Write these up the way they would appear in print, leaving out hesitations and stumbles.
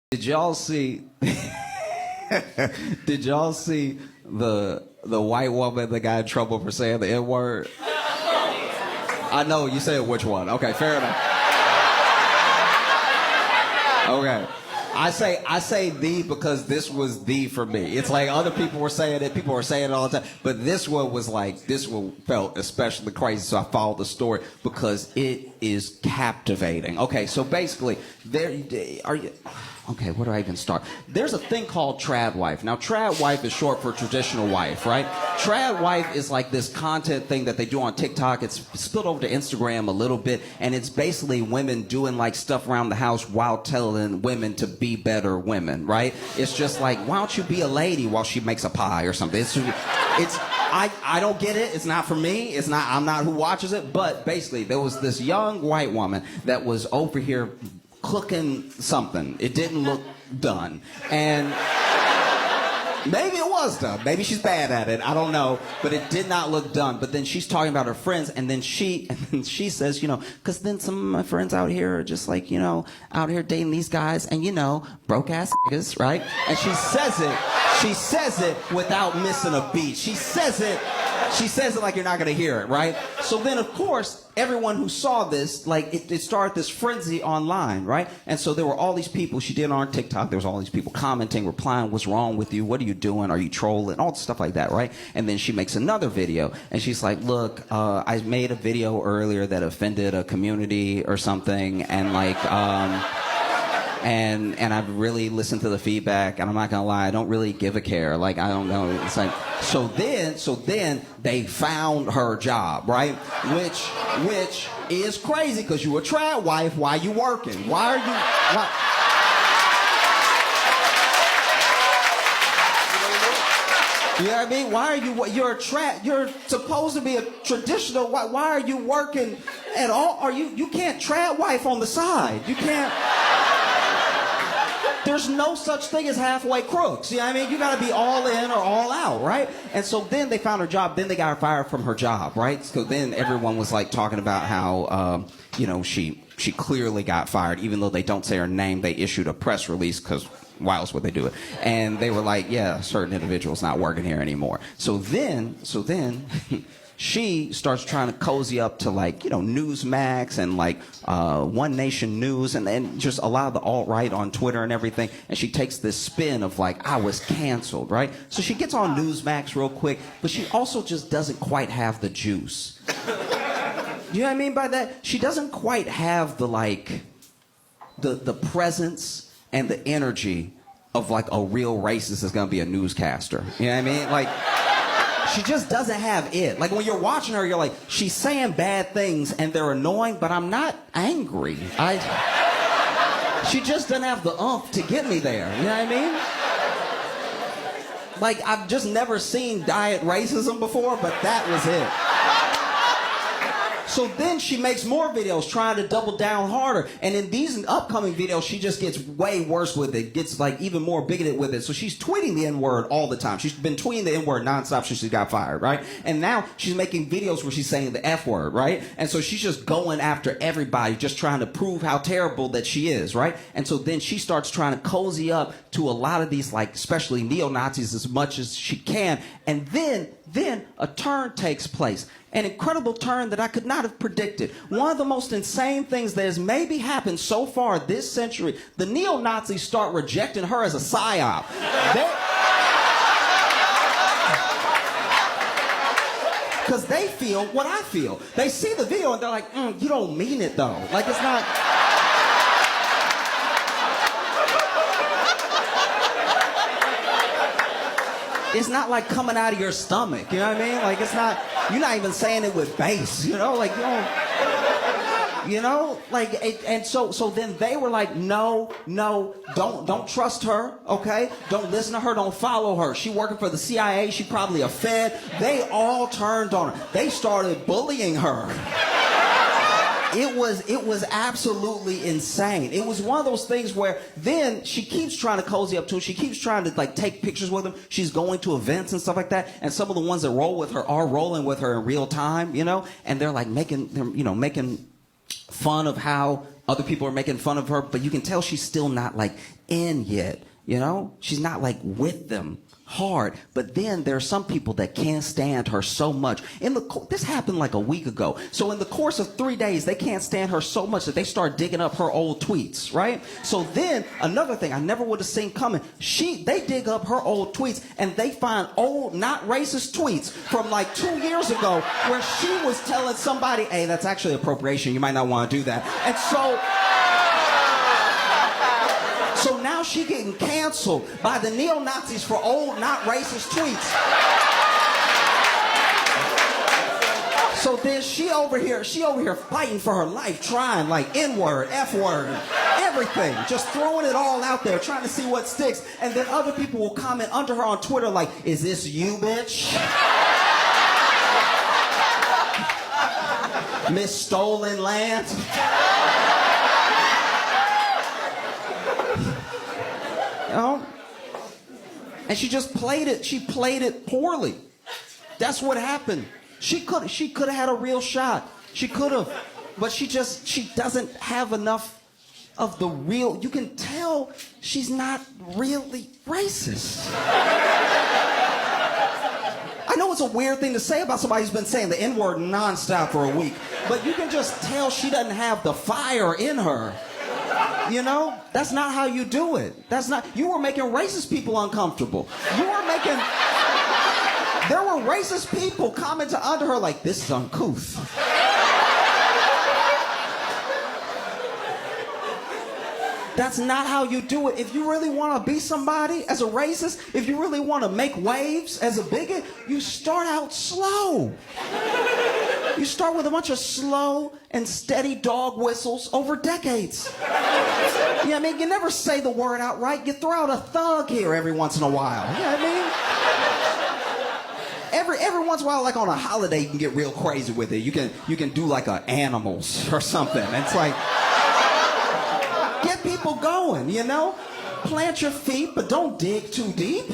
Did y'all see? Did y'all see the white woman that got in trouble for saying the N-word? I know you said which one. Okay, fair enough. Okay. I say the because this was the for me. It's like other people were saying it, people were saying it all the time, but this one was like, this one felt especially crazy, so I followed the story because it is captivating. Okay, so basically, okay, where do I even start? There's a thing called trad wife. Now, trad wife is short for traditional wife, right? Trad wife is like this content thing that they do on TikTok. It's spilled over to Instagram a little bit, and it's basically women doing like stuff around the house while telling women to be better women, right? It's just like, why don't you be a lady while she makes a pie or something? I don't get it. It's not for me. I'm not who watches it. But basically, there was this young white woman that was over here cooking something. It didn't look done. And maybe it was done. Maybe she's bad at it. I don't know. But it did not look done. But then she's talking about her friends, and then she says, because then some of my friends out here are just like, out here dating these guys, and broke ass niggas, right? And she says it without missing a beat. She says it like you're not gonna hear it, right? So then, of course, everyone who saw this, like, it started this frenzy online, right? And so there were all these people, she did on TikTok, there was all these people commenting, replying, what's wrong with you? What are you doing? Are you trolling? All stuff like that, right? And then she makes another video, and she's like, look, I made a video earlier that offended a community or something, and like, and I've really listened to the feedback, and I'm not gonna lie, I don't really give a care. Like, I don't know. It's like, so then they found her job, right? Which is crazy, because you a trad wife. Why you working? Why? You know what I mean? Why are you're supposed to be a traditional wife. Why are you working at all? You can't trad wife on the side. You can't. There's no such thing as halfway crooks. You know what I mean? You got to be all in or all out, right? And so then they found her job. Then they got her fired from her job, right? So then everyone was like talking about how, she clearly got fired, even though they don't say her name. They issued a press release because why else would they do it? And they were like, yeah, certain individual's not working here anymore. So then. She starts trying to cozy up to, like, Newsmax and like One Nation News and just a lot of the alt-right on Twitter and everything. And she takes this spin of like, I was canceled, right? So she gets on Newsmax real quick, but she also just doesn't quite have the juice. You know what I mean by that? She doesn't quite have the the presence and the energy of like a real racist that's gonna be a newscaster. You know what I mean? Like, she just doesn't have it. Like, when you're watching her, you're like, she's saying bad things and they're annoying, but I'm not angry. She just doesn't have the oomph to get me there. You know what I mean? Like, I've just never seen diet racism before, but that was it. So then she makes more videos trying to double down harder. And in these upcoming videos, she just gets way worse with it. Gets like even more bigoted with it. So she's tweeting the N-word all the time. She's been tweeting the N-word nonstop since she got fired, right? And now she's making videos where she's saying the F-word, right? And so she's just going after everybody, just trying to prove how terrible that she is, right? And so then she starts trying to cozy up to a lot of these, like, especially neo-Nazis as much as she can. And then a turn takes place. An incredible turn that I could not have predicted. One of the most insane things that has maybe happened so far this century, the neo-Nazis start rejecting her as a psyop. Because they feel what I feel. They see the video and they're like, you don't mean it though. Like, it's not... It's not like coming out of your stomach, you know what I mean? Like, it's not, you're not even saying it with bass, like, and so then they were like, no, don't trust her, okay? Don't listen to her, don't follow her. She working for the CIA, she probably a Fed. They all turned on her. They started bullying her. It was absolutely insane. It was one of those things where then she keeps trying to cozy up to him. She keeps trying to like take pictures with him. She's going to events and stuff like that. And some of the ones that roll with her are rolling with her in real time, and they're like making fun of how Other people are making fun of her, but you can tell she's still not like in yet. You know, she's not like with them hard. But then there are some people that can't stand her so much. This happened like a week ago. So in the course of 3 days, they can't stand her so much that they start digging up her old tweets, right? So then another thing I never would have seen coming. They dig up her old tweets and they find old, not racist tweets from like 2 years ago where she was telling somebody, hey, that's actually appropriation. You might not want to do that. And so now she getting canceled by the neo-Nazis for old, not racist tweets. So then she over here fighting for her life, trying like N-word, F-word, everything, just throwing it all out there, trying to see what sticks. And then other people will comment under her on Twitter like, is this you, bitch? Miss Stolen Land? You know? And she just played it. She played it poorly. That's what happened. She could have had a real shot. She could have. But she doesn't have enough of the real. You can tell she's not really racist. I know it's a weird thing to say about somebody who's been saying the N-word nonstop for a week, but you can just tell she doesn't have the fire in her. You know, that's not how you do it. You were making racist people uncomfortable. There were racist people commenting under her like, this is uncouth. That's not how you do it. If you really want to be somebody as a racist, if you really want to make waves as a bigot, you start out slow. You start with a bunch of slow and steady dog whistles over decades. You know what I mean? You never say the word outright. You throw out a thug here every once in a while. You know what I mean? Every once in a while, like on a holiday, you can get real crazy with it. You can do like a animals or something. It's like, get people going, you know? Plant your feet, but don't dig too deep.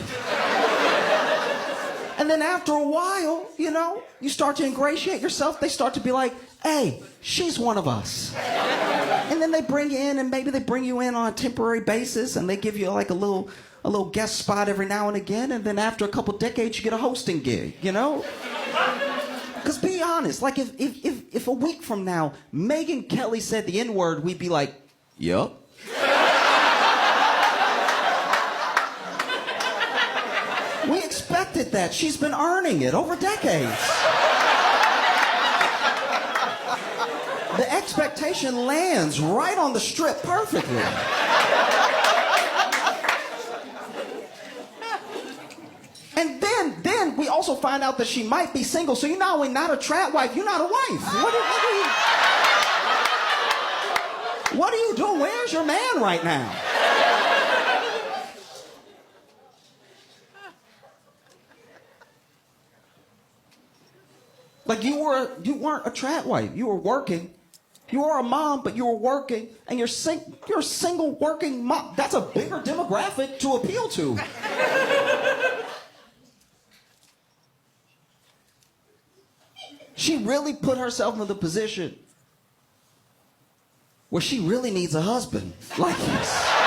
And then after a while, you know, you start to ingratiate yourself. They start to be like, hey, she's one of us. And then they bring you in, and maybe they bring you in on a temporary basis, and they give you like a little guest spot every now and again. And then after a couple decades, you get a hosting gig, you know? Because be honest, like if a week from now, Megyn Kelly said the N-word, we'd be like, yup. We expected that. She's been earning it over decades. The expectation lands right on the strip perfectly. And then we also find out that she might be single, so you're not only not a trap wife, you're not a wife. What are you doing? Where's your man right now? Like you weren't a trap wife. You were working. You were a mom, but you were working, and you're a single working mom. That's a bigger demographic to appeal to. She really put herself in the position where she really needs a husband like this.